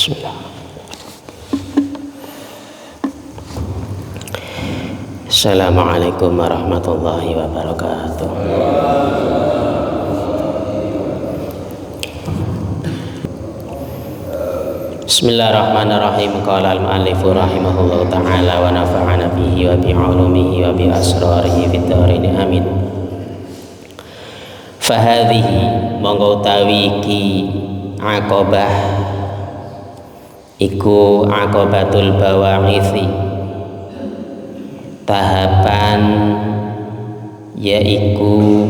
Bismillah. Assalamualaikum warahmatullahi wabarakatuh. Bismillahirrahmanirrahim. Qala al-mu'allifu rahimahullahu ta'ala wa nafa'ana bihi wa bi'ulumihi wa bi asrarihi fid dharain amin. Fahadhihi monggo utawi iki aqabah iku aqabatul bawa'isi, tahapan yaiku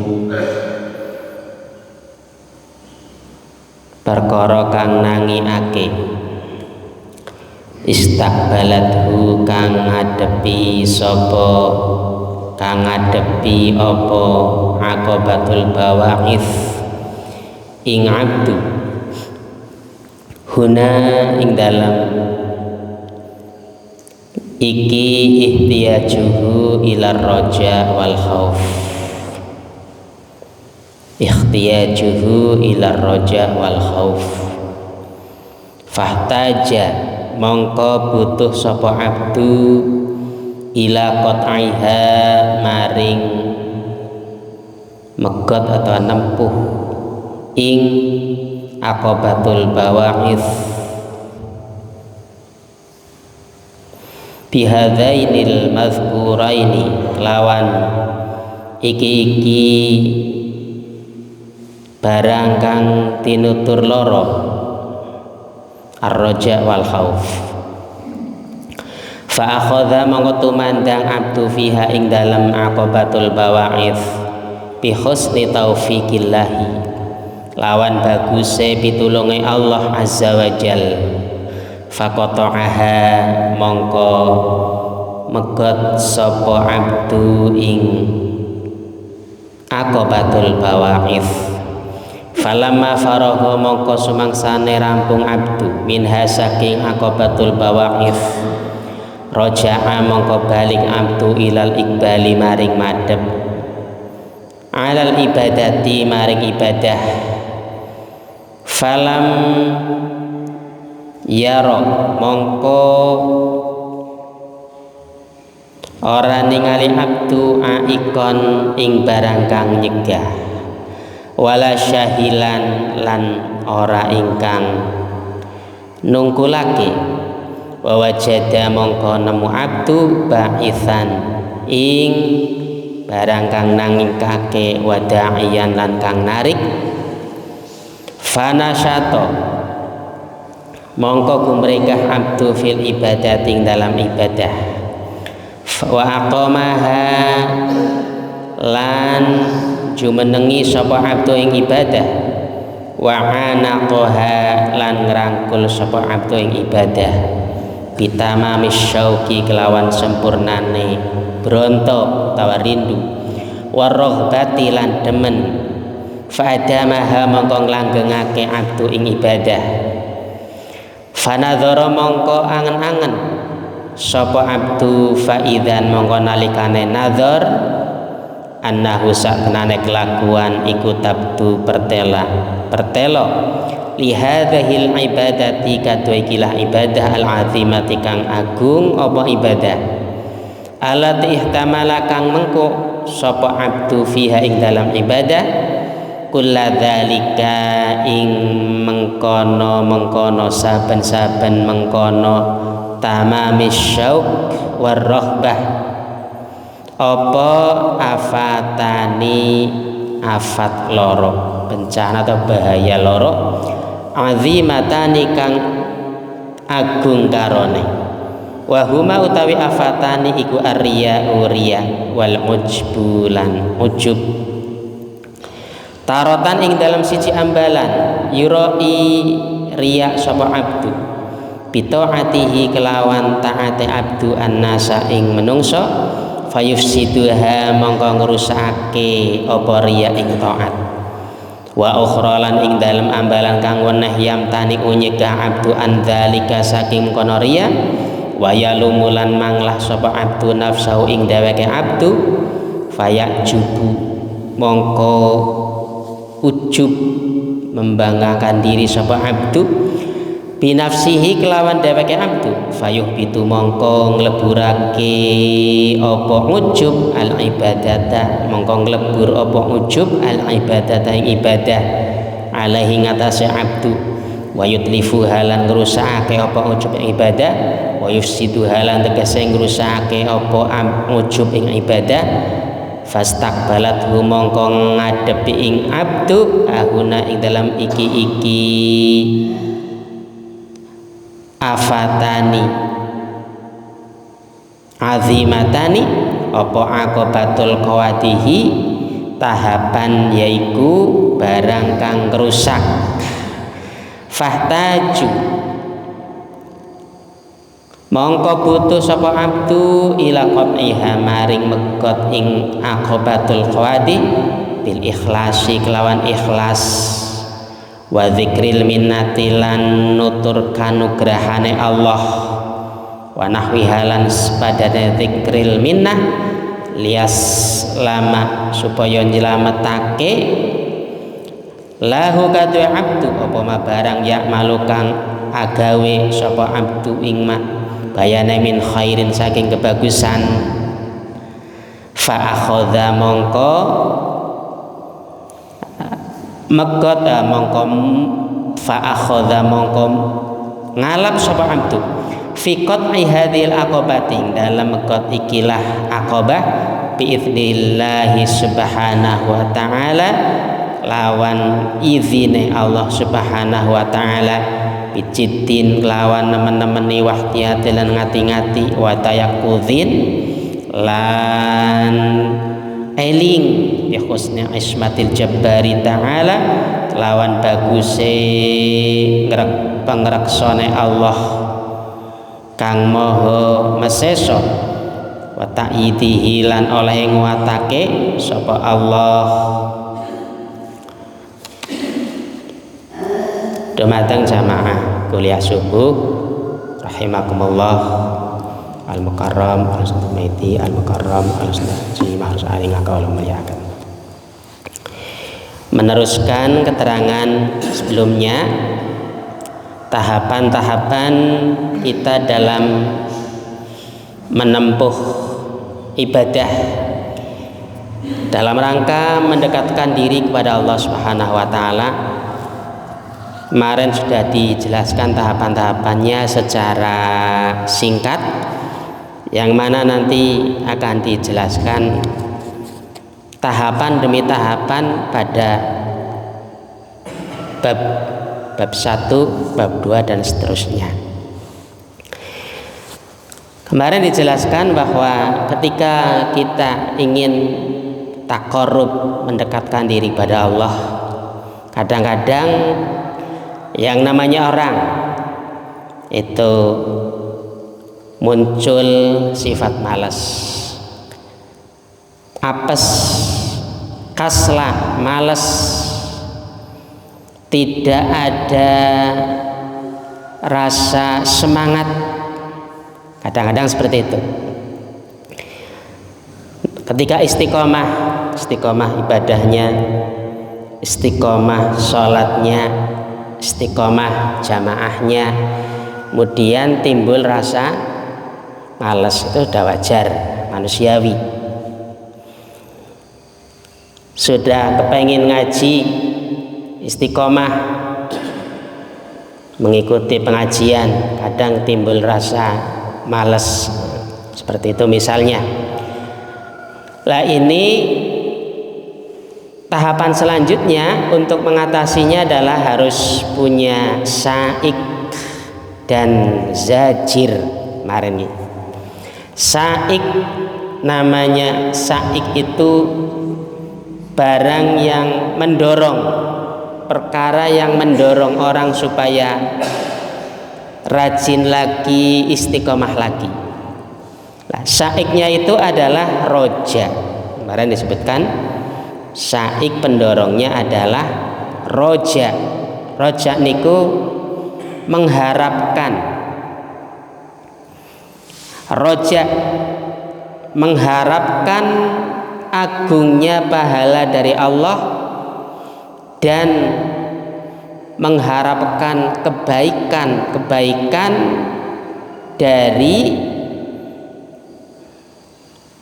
perkara kang nangingake istaqbalathu kang ngadepi sapa kang ngadepi apa aqabatul bawa'is ing abdu huna ing dalam iki ihtiyajuhu ila raja wal khauf, ihtiyajuhu ila raja wal khauf. Fahtaja mongko butuh sapa abdu ila qat'iha maring megot atau nempuh ing aqabatul bawa'is bihadzainil mazkuraini, lawan iki barang kang tinutur loro ar-raja wal khauf. Fa akhadha mongko tumandang abdu fiha ing dalam aqabatul bawa'is bi husni taufiqillahi, lawan baguse pitulunge Allah azza wa jal. Faqata'aha mongko megot sapa abdu ing aqabatul bawa'is. Falamma faragha mongko sumangsane rampung abdu minha saking aqabatul bawa'is, raja'a mongko balik abdu ilal iqbali maring madhep alal ibadati maring ibadah. Falam yaro mongko ora ningali abdu aikon ing barang kang nyegah, wala syahilan lan ora ingkang nungkulake. Wa wajada mongko nemu abdu ba'ithan ing barang kang nangingkake, wada'iyan lan kang narik. Fanasyato mongko gumregah abdu fil ibadah ing dalam ibadah. Wa aqamaha lan jumenengi sapa abdu ing ibadah. Wa anaqaha lan ngrangkul sapa abdu ing ibadah. Bitamamis syauqi kelawan sempurnane bronto tawa rindu. Warrohbati lan demen. Fa'adamaha mongko nglanggengake abdu ing ibadah. Fanadzara mongko angen-angen sapa abdu faidan mongko nalikane nazar annahu saknane kelakuan iku tabdu pertelo lihadzahil ibadati kadua ikilah ibadah al-azimati kang agung apa ibadah alat ihtamala kang mengko sapa abdu fiha ing dalam ibadah kulla dzalika ing mengkono saben-saben mengkono tamamis syauq warrahbah apa afatani afat loro bencana atau bahaya loro azimatani kang agung karone wahuma utawi afatani iku arya wal ujbulan ujub. Tarotan ing dalam siji ambalan yuroi riya sapa abdu bitaatihi kelawan taate abdu annasa ing menungso fayufsiduha mongko ngrusakake apa riya ing taat. Wa ukhralan ing dalam ambalan kang weneh yamtani unyegah abdu an dzalika saking kono riya wa yalumulan manglah sapa abdu nafsahu ing dheweke abdu fayajubu mongko ujub membanggakan diri sapa abdu binafsihi kelawan dheweke abdu fayuh bitu mongko ngleburake apa ujub al ibadata mongko nglebur apa ujub al ibadata ing ibadah alaihi ngatasé abdu wa yutlifu halan ngrusakake apa ujub ing ibadah wa yufsidu halan tegese ngrusakake apa ujub ing ibadah fastaqbalat mongko ngadepi ing abdu ahuna ing dalam iki afatani azimatani apa akobatul qawatihi tahapan yaiku barang kang rusak fahtaju mongko butuh sapa abdu ila qat'iha maring megot ing akobatul qawati bil ikhlasi kelawan ikhlas wa dzikril minnati lan nutur kanugrahane Allah wa nahwi halan padane dzikril minnah lias lama supaya nyelametake lahu kadhe abdu apa ma barang ya malukang agawe sapa abdu ing ma bayane min khairin saking kebagusan fa akhadha mongko megot mongko fa akhadha mongko ngalap sapa abdu fi qat'i hadhil aqabati dalam megot ikilah aqabah bi idznillah subhanahu wa ta'ala lawan izine Allah subhanahu wa ta'ala bijitin lawan nemen-nemeni wahtiyati lan ngati-ngati wa tayaqqudhin lan eling bi husni ismatil jabbari ta'ala lawan baguse pangreksane Allah kang maha meseso wa ta'idihi lan oleh nguatake sapa Allah dumateng jamaah kuliah subuh rahimakumullah al-mukarram al-sunnati al-mukarram al-sunnati harus aling akal muliakan. Meneruskan keterangan sebelumnya tahapan-tahapan kita dalam menempuh ibadah dalam rangka mendekatkan diri kepada Allah Subhanahu wa taala. Kemarin sudah dijelaskan tahapan-tahapannya secara singkat, yang mana nanti akan dijelaskan tahapan demi tahapan pada bab 1, bab 2 dan seterusnya. Kemarin dijelaskan bahwa ketika kita ingin taqarrub mendekatkan diri pada Allah, kadang-kadang yang namanya orang itu muncul sifat malas, apes, kaslah, malas, tidak ada rasa semangat, kadang-kadang seperti itu. Ketika istiqomah ibadahnya, istiqomah sholatnya, istiqomah jamaahnya, kemudian timbul rasa malas, itu sudah wajar, manusiawi. Sudah kepengin ngaji, istiqomah mengikuti pengajian, kadang timbul rasa malas, seperti itu misalnya. Lah ini tahapan selanjutnya untuk mengatasinya adalah harus punya sa'ik dan zajir. Kemarin ini sa'ik, namanya sa'ik itu barang yang mendorong, perkara yang mendorong orang supaya rajin lagi, istiqomah lagi. Nah, sa'iknya itu adalah roja. Kemarin disebutkan sa'ik pendorongnya adalah roja. Roja niku mengharapkan. Roja mengharapkan agungnya pahala dari Allah dan mengharapkan kebaikan dari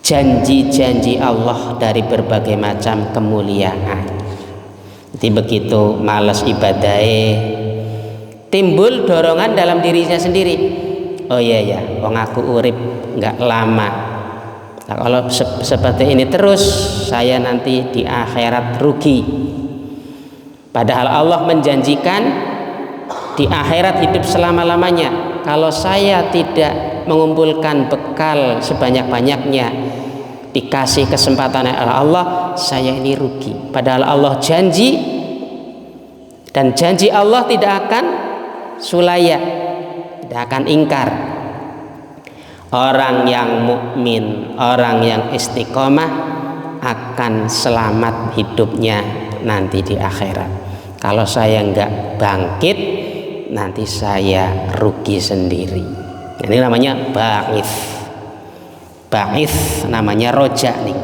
janji-janji Allah dari berbagai macam kemuliaan. Jadi begitu malas ibadahnya, timbul dorongan dalam dirinya sendiri. Oh iya ya, wong aku urip nggak lama. Nah, kalau seperti ini terus, saya nanti di akhirat rugi. Padahal Allah menjanjikan di akhirat hidup selama-lamanya. Kalau saya tidak mengumpulkan bekal sebanyak-banyaknya, dikasih kesempatan oleh Allah, saya ini rugi. Padahal Allah janji, dan janji Allah tidak akan sulaya, tidak akan ingkar. Orang yang mukmin, orang yang istiqomah akan selamat hidupnya nanti di akhirat. Kalau saya enggak bangkit, nanti saya rugi sendiri. Ini namanya ba'ith. Ba'ith namanya roja nih.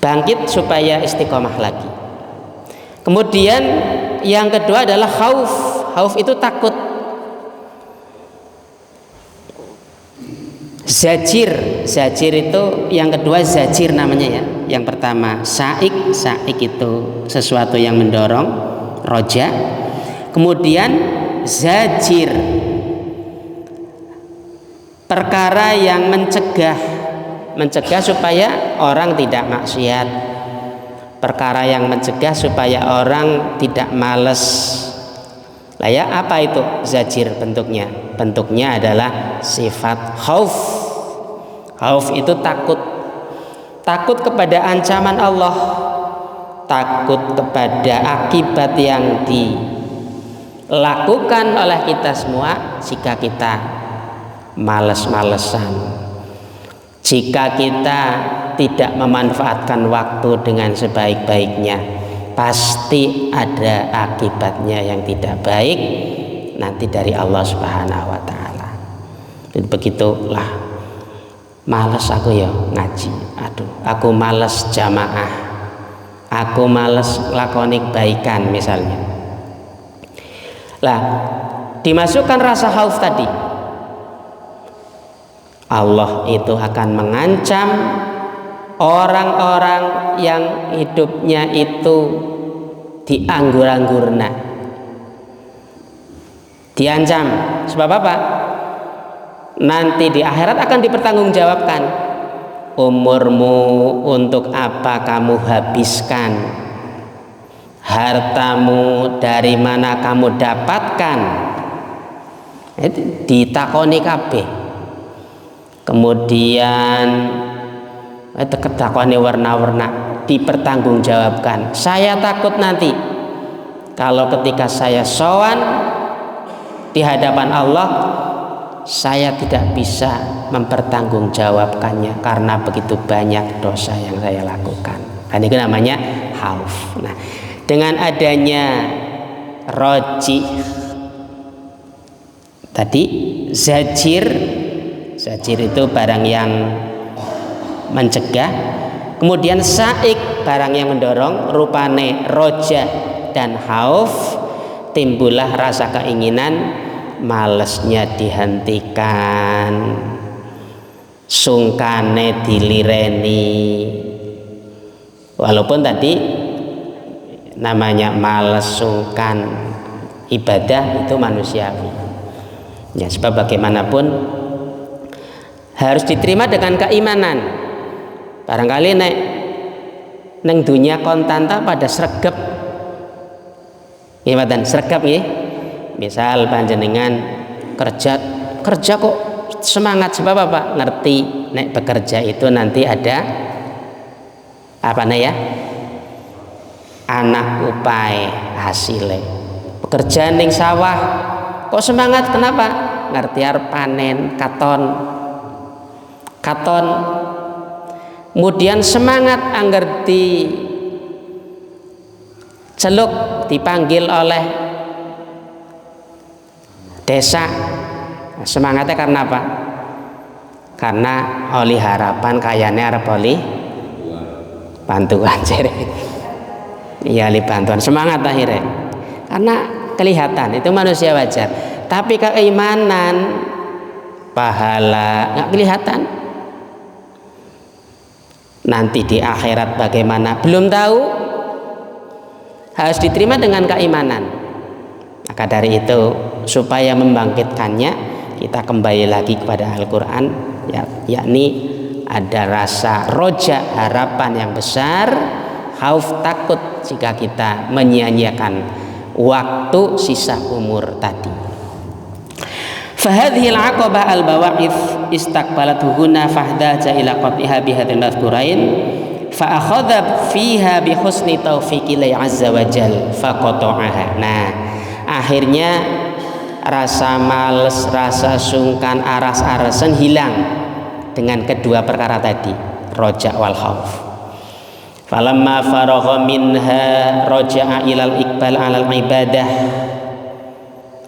Bangkit supaya istiqomah lagi. Kemudian yang kedua adalah khauf. Khauf itu takut. Zajir itu yang kedua, zajir namanya ya. Yang pertama saik itu sesuatu yang mendorong, roja. Kemudian zajir, perkara yang mencegah supaya orang tidak maksiat, perkara yang mencegah supaya orang tidak malas. Lah ya, apa itu zajir bentuknya? Bentuknya adalah sifat khauf. Khauf itu takut. Takut kepada ancaman Allah, takut kepada akibat yang dilakukan oleh kita semua jika kita males-malesan, jika kita tidak memanfaatkan waktu dengan sebaik-baiknya. Pasti ada akibatnya yang tidak baik nanti dari Allah Subhanahu wa taala. Jadi begitulah, males aku ya ngaji, aduh aku males jamaah, aku males lakoni kebaikan misalnya. Lah, dimasukkan rasa khauf tadi, Allah itu akan mengancam orang-orang yang hidupnya itu dianggur-anggurna. Diancam sebab apa? Nanti di akhirat akan dipertanggungjawabkan. Umurmu untuk apa kamu habiskan? Hartamu dari mana kamu dapatkan? Ditakoni kabeh. Kemudian takoni warna-warna, dipertanggungjawabkan. Saya takut nanti kalau ketika saya sowan di hadapan Allah, saya tidak bisa mempertanggungjawabkannya karena begitu banyak dosa yang saya lakukan. Kan itu namanya khauf. Nah, dengan adanya roji tadi, zajir itu barang yang mencegah, kemudian saik barang yang mendorong, rupane roja dan khauf, timbullah rasa keinginan, malesnya dihentikan, sungkane dilireni. Walaupun tadi namanya males, sungkan, ibadah itu manusiawi ya, sebab bagaimanapun harus diterima dengan keimanan. Barangkali neng dunia kontanta pada sregep, gimana sregep nggih? Misal panjenengan kerja kok semangat, sebab apa? Ngerti nek bekerja itu nanti ada apa ya? Anak upai hasilnya. Bekerja ning sawah kok semangat, kenapa? Ngerti arep panen katon. Kemudian semangat angger di celuk, dipanggil oleh desa. Semangatnya karena apa? Karena oli harapan kayane arep oli bantuan jere. ya bantuan, semangat akhirnya, karena kelihatan itu manusia wajar. Tapi keimanan, pahala nggak kelihatan. Nanti di akhirat bagaimana belum tahu, harus diterima dengan keimanan. Maka dari itu, supaya membangkitkannya, kita kembali lagi kepada Al-Quran, yakni ada rasa roja, harapan yang besar, khauf, takut jika kita menyia-nyiakan waktu sisa umur tadi. Fahadhil aqabah al-bawaqif istaqbalat huna fahdaja ila qat'iha bihadzal madhkurain fa akhadha fiha bi husni taufiqillah azza wa jal faqata'aha. Nah, akhirnya rasa males, rasa sungkan, aras-arasan hilang dengan kedua perkara tadi, roja wal khauf. Falamma faragha minha raja'a ilal iqbal 'alal ibadah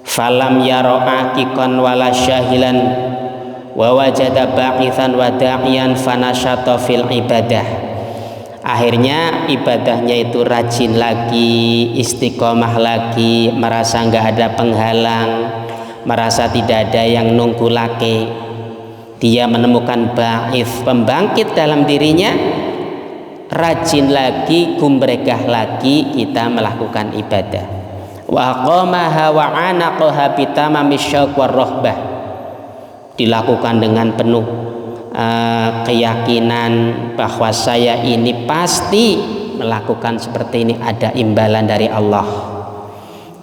falam yara aqiqan wala syahilan wa wajada ba'ithan wa da'iyan fanasyata fil ibadah. Akhirnya ibadahnya itu rajin lagi, istiqomah lagi, merasa nggak ada penghalang, merasa tidak ada yang nunggu lagi. Dia menemukan ba'ith, pembangkit dalam dirinya, rajin lagi, gumregah lagi kita melakukan ibadah. Wa qamaha wa anaqaha bitamami syauq war rahbah, dilakukan dengan penuh keyakinan bahwa saya ini pasti melakukan seperti ini, ada imbalan dari Allah.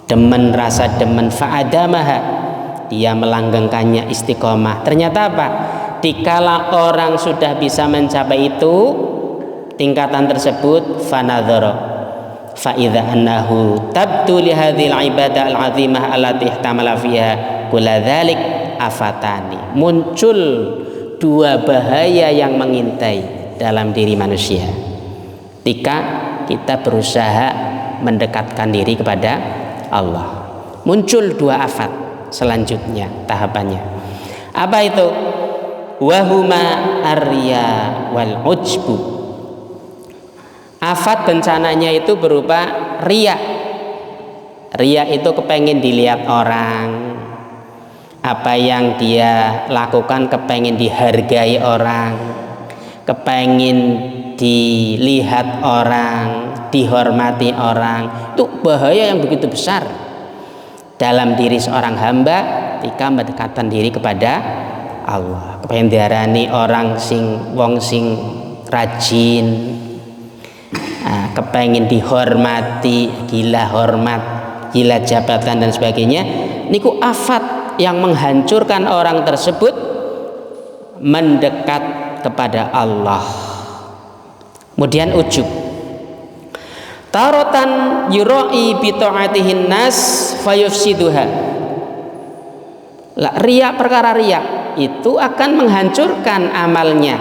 Demen, rasa demen, fa'adamaha, dia melanggengkannya, istiqomah. Ternyata apa? Dikala orang sudah bisa mencapai itu, tingkatan tersebut, fanadhara fa'idha annahu tabdu li hadhil ibadah al-azimah allati ihtamala fiha kula dhalik afatani. Muncul dua bahaya yang mengintai dalam diri manusia ketika kita berusaha mendekatkan diri kepada Allah. Muncul dua afat selanjutnya tahapannya. Apa itu? Wahuma ar-riya wal ujbu. Afat bencananya itu berupa riya. Riya itu kepengen dilihat orang, apa yang dia lakukan kepengen dihargai orang, kepengen dilihat orang, dihormati orang. Itu bahaya yang begitu besar dalam diri seorang hamba ketika mendekatkan diri kepada Allah. Kepengen diarani orang wong sing rajin, kepengen dihormati, gila hormat, gila jabatan dan sebagainya. Niku afat yang menghancurkan orang tersebut mendekat kepada Allah. Kemudian ujub, tarotan yura'i bi ta'atihin nas fayufsiduha. Riya, perkara riya itu akan menghancurkan amalnya,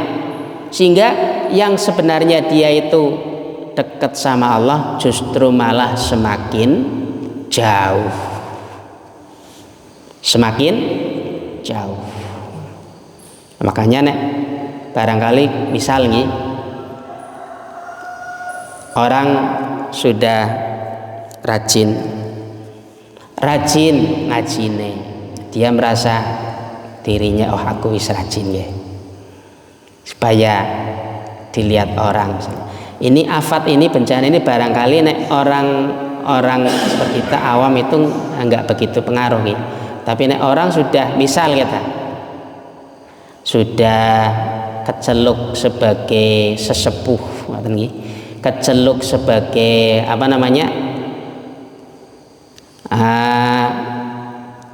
sehingga yang sebenarnya dia itu dekat sama Allah justru malah semakin jauh, semakin jauh. Makanya nek barangkali misal nih orang sudah rajin ngajine, dia merasa dirinya aku wis rajin ya, supaya dilihat orang. Ini afat, ini bencana ini barangkali nek orang seperti kita awam itu enggak begitu pengaruh gitu. Tapi nek orang sudah misal kita sudah keceluk sebagai sesepuh, keceluk sebagai apa namanya,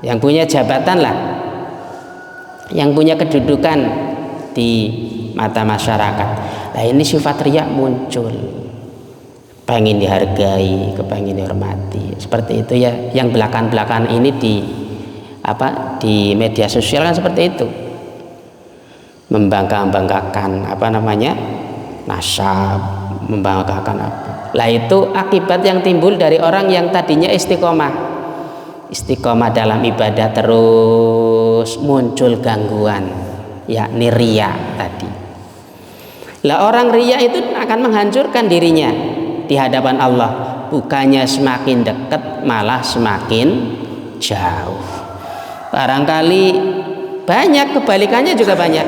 yang punya jabatan lah, yang punya kedudukan di mata masyarakat. Nah ini sifat riya muncul, pengen dihargai, kepengen dihormati, seperti itu ya. Yang belakang-belakang ini di media sosial kan seperti itu, membanggakan apa namanya, nasab, membanggakan apa. Lah itu akibat yang timbul dari orang yang tadinya istiqomah dalam ibadah, terus muncul gangguan, yakni riya tadi. Lah orang riya itu akan menghancurkan dirinya di hadapan Allah. bukannya semakin dekat malah semakin jauh. Barangkali banyak kebalikannya juga banyak.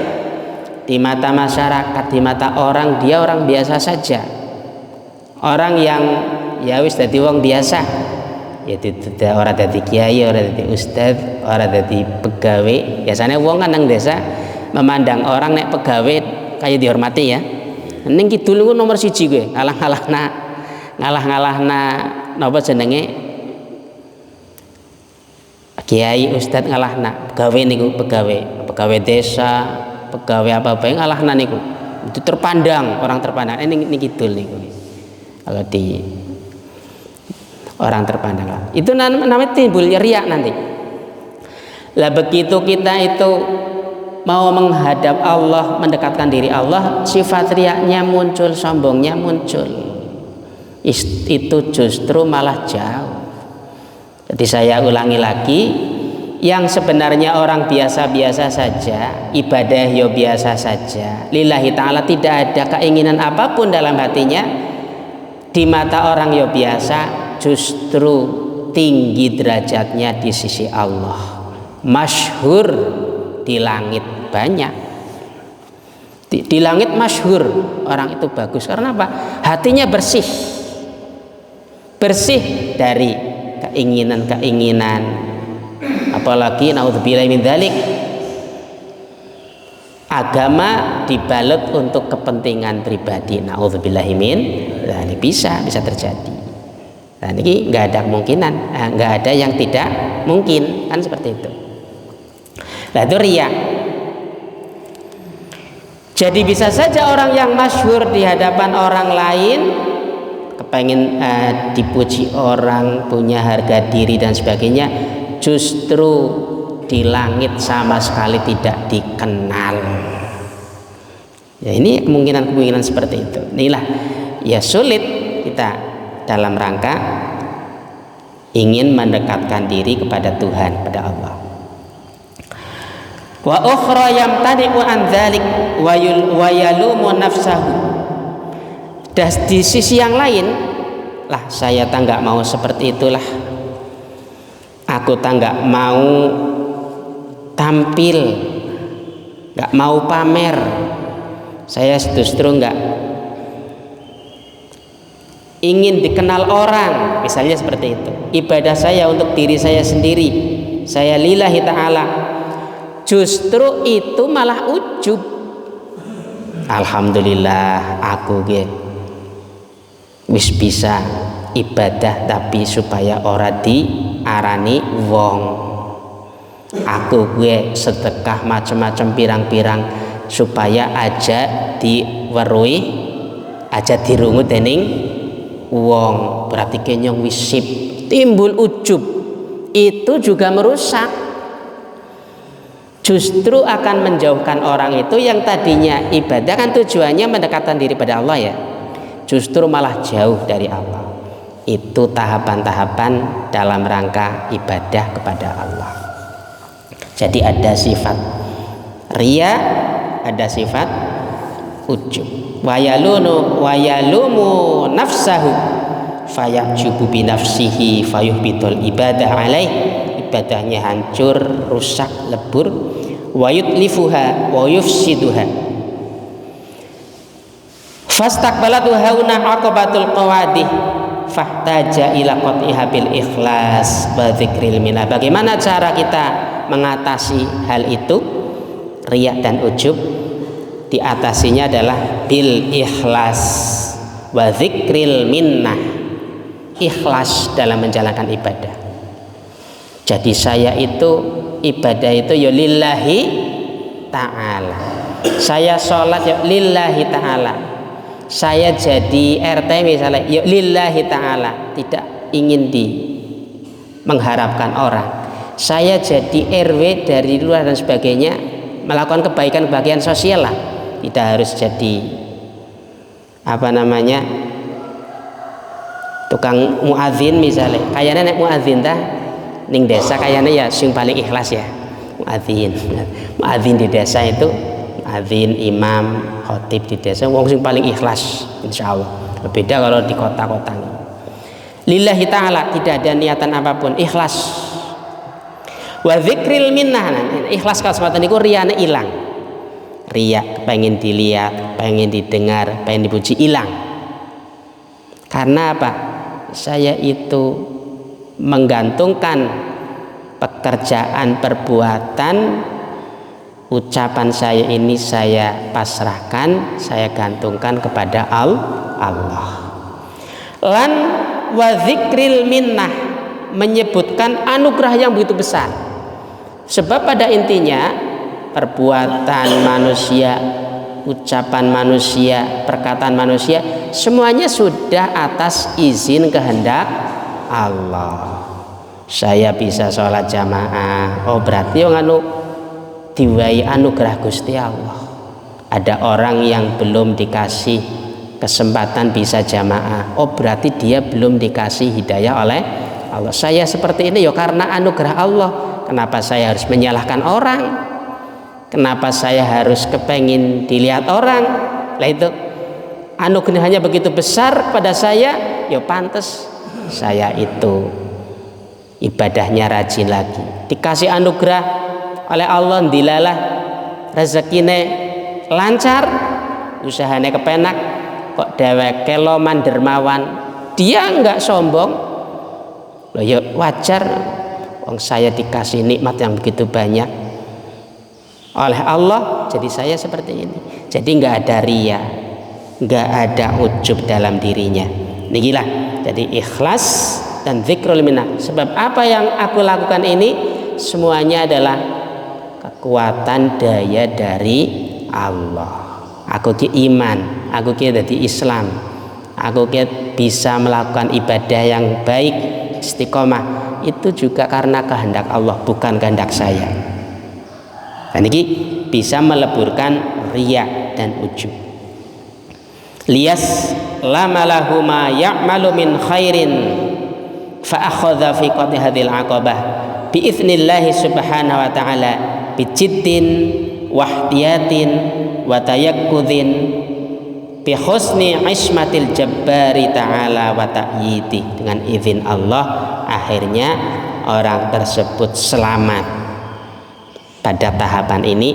Di mata masyarakat, di mata orang, dia orang biasa saja. Orang yang ya wis dadi wong biasa. Ya tidak orang dadi kiai, orang dadi ustad, orang dadi pegawai. Biasanya wong kan nang desa memandang orang nek pegawai kayak dihormati ya. Ning kidul niku nomor 1 gue, ngalah-ngalahna napa jenenge kiai ustad ngalahna pegawai niku, pegawai desa, pegawai apa-apa ngalahna niku. Itu terpandang, orang terpandang. Ini kidul niku. Kalau di orang terpandang lah. Itu namanya timbul riak nanti. Lah begitu kita itu mau menghadap Allah, mendekatkan diri Allah, sifat riaknya muncul, sombongnya muncul. Itu justru malah jauh. Jadi saya ulangi lagi, yang sebenarnya orang biasa-biasa saja, ibadah yo biasa saja, lillahi ta'ala, tidak ada keinginan apapun dalam hatinya, di mata orang yo biasa, justru tinggi derajatnya di sisi Allah, masyhur di langit banyak. Di langit masyhur orang itu bagus karena apa? Hatinya bersih dari keinginan-keinginan, apalagi naudzubillah min dzalik, agama dibalut untuk kepentingan pribadi. Naudzubillah min dzalik, bisa terjadi. Nah, ini nggak ada kemungkinan, nggak ada yang tidak mungkin, kan seperti itu. Nah, itu riya. Jadi bisa saja orang yang masyhur di hadapan orang lain, kepengen dipuji orang, punya harga diri dan sebagainya, justru di langit sama sekali tidak dikenal. Ya, ini kemungkinan seperti itu. Inilah ya sulit kita dalam rangka ingin mendekatkan diri kepada Tuhan, pada Allah. Wa ukhra yamtani'u an dzalik wa yalumu nafsahu. Dan di sisi yang lain, lah saya tak nggak mau seperti itulah. Aku tak nggak mau tampil, nggak mau pamer. Saya justru nggak ingin dikenal orang, misalnya seperti itu. Ibadah saya untuk diri saya sendiri, saya lillahi ta'ala, justru itu malah ujub. Alhamdulillah aku wis bisa ibadah tapi supaya ora diarani wong. Aku sedekah macam-macam pirang-pirang supaya aja diweruhi, aja dirungut dening wong. Berarti kenyong wisip, timbul ujub. Itu juga merusak, justru akan menjauhkan orang itu yang tadinya ibadah kan tujuannya mendekatkan diri pada Allah ya, justru malah jauh dari Allah. Itu tahapan-tahapan dalam rangka ibadah kepada Allah. Jadi ada sifat riya, ada sifat ujub. Wayalumu nafsahu fayajubu binafsihi fayuhbitul ibadah alaih, ibadahnya hancur, rusak, lebur. Wayutlifuha wa yufsiduha. Fastaqbalatu hauna aqabatul qawadih fahtaja ila qat'iha bil ikhlas wa dzikril minna. Bagaimana cara kita mengatasi hal itu, riya dan ujub? Diatasinya adalah bil ikhlas wa dzikril minnah, ikhlas dalam menjalankan ibadah. Jadi saya itu ibadah itu ya lillahi ta'ala, saya sholat ya lillahi ta'ala, saya jadi RT misalnya ya lillahi ta'ala, tidak ingin mengharapkan orang. Saya jadi RW dari luar dan sebagainya, melakukan kebaikan sosial lah, tidak harus jadi tukang muadzin misalnya. Kayaknya nek muadzin dah ning desa kayaknya ya sing paling ikhlas ya muadzin di desa itu, muadzin, imam, khotib di desa wong sing paling ikhlas insyaallah. Beda kalau di kota-kota. lillahi ta'ala, tidak ada niatan apapun, ikhlas. Wa dzikril minnah, ikhlas kalau sematan niku riyane ilang. Riya pengen dilihat, pengen didengar, pengen dipuji, ilang. Karena apa? Saya itu menggantungkan pekerjaan, perbuatan, ucapan saya ini saya pasrahkan, saya gantungkan kepada Allah. Lan wa dzikril minnah, menyebutkan anugerah yang begitu besar. Sebab pada intinya perbuatan manusia, ucapan manusia, perkataan manusia, semuanya sudah atas izin kehendak Allah. Saya bisa sholat jamaah, oh berarti yang diwai anugerah Gusti Allah. Ada orang yang belum dikasih kesempatan bisa jamaah, oh berarti dia belum dikasih hidayah oleh Allah. Saya seperti ini ya karena anugerah Allah. Kenapa saya harus menyalahkan orang? Kenapa saya harus kepengin dilihat orang? Lah itu anugerahnya begitu besar pada saya, ya pantas saya itu ibadahnya rajin lagi. Dikasih anugerah oleh Allah, dilalah rezekine lancar, usahanya kepenak, kok dheweke loman dermawan, dia enggak sombong. Loh ya wajar, wong saya dikasih nikmat yang begitu banyak oleh Allah, jadi saya seperti ini. Jadi enggak ada riya, enggak ada ujub dalam dirinya. Inilah jadi ikhlas dan dzikrul minnah. Sebab apa yang aku lakukan ini semuanya adalah kekuatan daya dari Allah. Aku ki iman, aku ki dadi Islam, aku ki bisa melakukan ibadah yang baik, istiqomah, itu juga karena kehendak Allah, bukan kehendak saya. Dan ini bisa meleburkan riya dan ujub. Liyas lama lahu ma ya'malu min khairin fa akhadha fi qadhi hadhil aqabah bi idznillah subhanahu wa ta'ala bi jiddin wa ihtiyatin wa tayakkudin bi husni ismatil jabbari ta'ala wa ta'yidi. Dengan izin Allah akhirnya orang tersebut selamat pada tahapan ini,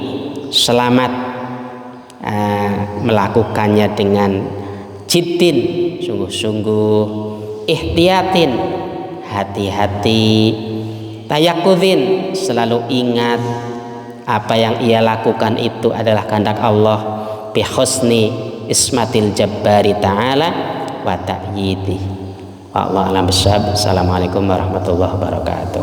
selamat melakukannya dengan jiddin, sungguh-sungguh, ihtiyatin, hati-hati, tayakudin, selalu ingat apa yang ia lakukan itu adalah kehendak Allah, bi husni ismatil jabbari ta'ala wa ta'yidi. Wallahu a'lam bishawab. Assalamualaikum warahmatullahi wabarakatuh.